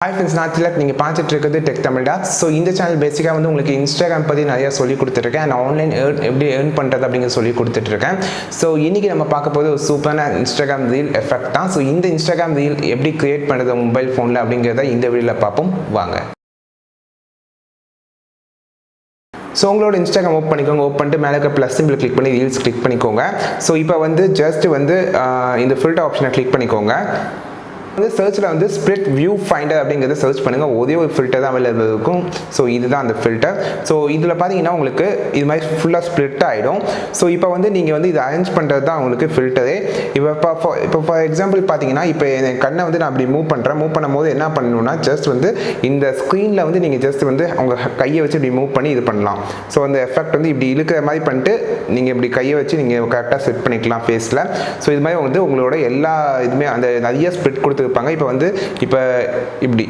Hi friends, நான் திலக். நீங்க பார்த்துட்டு இருக்கிறது டெக் தமிழ் டாக்ஸ். ஸோ இந்த சேனல் பேசிக்காக வந்து உங்களுக்கு இன்ஸ்டாகிராம் பற்றி நிறையா சொல்லி கொடுத்துருக்கேன். அண்ட் ஆன்லைன் எப்படி ஏர்ன் பண்ணுறது அப்படிங்கிற சொல்லி கொடுத்துட்ருக்கேன். ஸோ இன்றைக்கி நம்ம பார்க்க போது ஒரு சூப்பரான இன்ஸ்டாகிராம் ரீல் எஃபெக்ட் தான். ஸோ இந்த இன்ஸ்டாகிராம் ரீல் எப்படி கிரியேட் பண்ணுறது மொபைல் ஃபோனில் அப்படிங்கிறத இந்த வீடியோவில் பார்ப்போம் வாங்க. ஸோ உங்களோட இன்ஸ்டாகிராம் ஓப்பன் பண்ணிக்கோங்க. ஓப்பன் பண்ணிட்டு மேலே இருக்க ப்ளஸ் சிம்பிள் கிளிக் பண்ணி ரீல்ஸ் கிளிக் பண்ணிக்கோங்க. ஸோ இப்போ வந்து ஜஸ்ட் வந்து இந்த ஃபில்டர் ஆப்ஷனை கிளிக் பண்ணிக்கோங்க. வந்து சர்ச்சில் வந்து ஸ்ப்ளிட் வியூ ஃபைண்டர் அப்படிங்கிறத சர்ச் பண்ணுங்கள். ஒரே ஒரு ஃபில்டர் தான் அவைலபிள் இருக்கும். ஸோ இதுதான் அந்த ஃபில்டர். ஸோ இதில் பார்த்தீங்கன்னா உங்களுக்கு இது மாதிரி ஃபுல்லாக ஸ்ப்ளிட் ஆகிடும். ஸோ இப்போ வந்து நீங்கள் வந்து இதை அரேஞ்ச் பண்ணுறது தான் உங்களுக்கு ஃபில்டரே. இப்போ ஃபார் எக்ஸாம்பிள் பார்த்தீங்கன்னா இப்போ என் கண்ணை வந்து நான் அப்படி மூவ் பண்ணும்போது என்ன பண்ணணும்னா ஜஸ்ட் வந்து இந்த ஸ்க்ரீனில் வந்து நீங்கள் ஜஸ்ட் வந்து உங்கள் கையை வச்சு இப்படி மூவ் பண்ணி இது பண்ணலாம். ஸோ அந்த எஃபெக்ட் வந்து இப்படி இழுக்கிற மாதிரி பண்ணிட்டு நீங்கள் இப்படி கையை வச்சு நீங்கள் கரெக்டாக செட் பண்ணிக்கலாம் ஃபேஸில். ஸோ இது மாதிரி வந்து உங்களோட எல்லா இதுவுமே அந்த நிறைய ஸ்ப்ளிட் கொடுத்துருப்பாங்க. இப்போ வந்து இப்போ இப்படி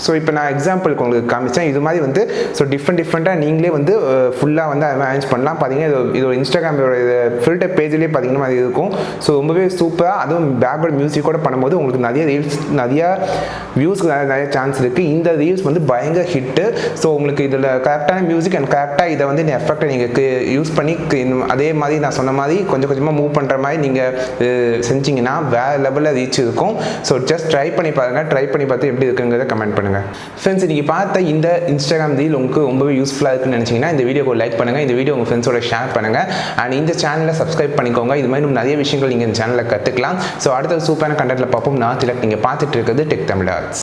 ஸோ இப்போ நான் எக்ஸாம்பிளுக்கு உங்களுக்கு காமிச்சேன். இது மாதிரி வந்து ஸோ டிஃப்ரெண்ட்டாக நீங்களே வந்து ஃபுல்லாக வந்து அரேஞ்ச் பண்ணலாம். பார்த்தீங்கன்னா இது ஒரு இன்ஸ்டாகிராமோட ஃபில்டர் பேஜ்லேயே பார்த்தீங்கன்னா அது இருக்கும். ஸோ ரொம்பவே சூப்பராக, அதுவும் பேக்ரவுண்ட் மியூசிக்கோட பண்ணும்போது உங்களுக்கு நிறைய ரீல்ஸ் நிறையா வியூஸ்க்கு நிறைய சான்ஸ் இருக்குது. இந்த ரீல்ஸ் வந்து பயங்கர ஹிட்டு. ஸோ உங்களுக்கு இதில் கரெக்டான மியூசிக் அண்ட் கரெக்டாக இதை வந்து எஃபெக்டை நீங்கள் யூஸ் பண்ணி அதே மாதிரி நான் சொன்ன மாதிரி கொஞ்சம் கொஞ்சமாக மூவ் பண்ணுற மாதிரி நீங்கள் செஞ்சிங்கன்னா வேறு லெவலில் ரீச் இருக்கும். ஸோ ஜஸ்ட் ட்ரை பண்ணி பாருங்கள். ட்ரை பண்ணி பார்த்து எப்படி இருக்குங்கிறத கமெண்ட் பண்ணுங்கள். ஃப்ரெண்ட்ஸ், இன்றைக்கி பார்த்த இந்த இன்ஸ்டாகிராம் ரீல் உங்களுக்கு ரொம்பவே யூஸ்ஃபுல்லாக இருக்குன்னு நினச்சிங்கன்னா இந்த வீடியோக்கு லைக் பண்ணுங்கள். இந்த வீடியோ உங்கள் ஃப்ரெண்ட்ஸோட ஷேர் பண்ணுங்கள். அண்ட் இந்த சேனலை சப்ஸ்கிரைப் பண்ணிக்கோங்க. இது மாதிரி நிறைய விஷயங்கள் நீங்கள் இந்த சேனலில் கற்றுக்கலாம். ஸோ அடுத்த சூப்பரான கண்டென்ட்டில் பார்ப்போம். நான் திலக். நீங்கள் பார்த்துட்டு இருக்கிறது டெக் தமிழ் டாக்ஸ்.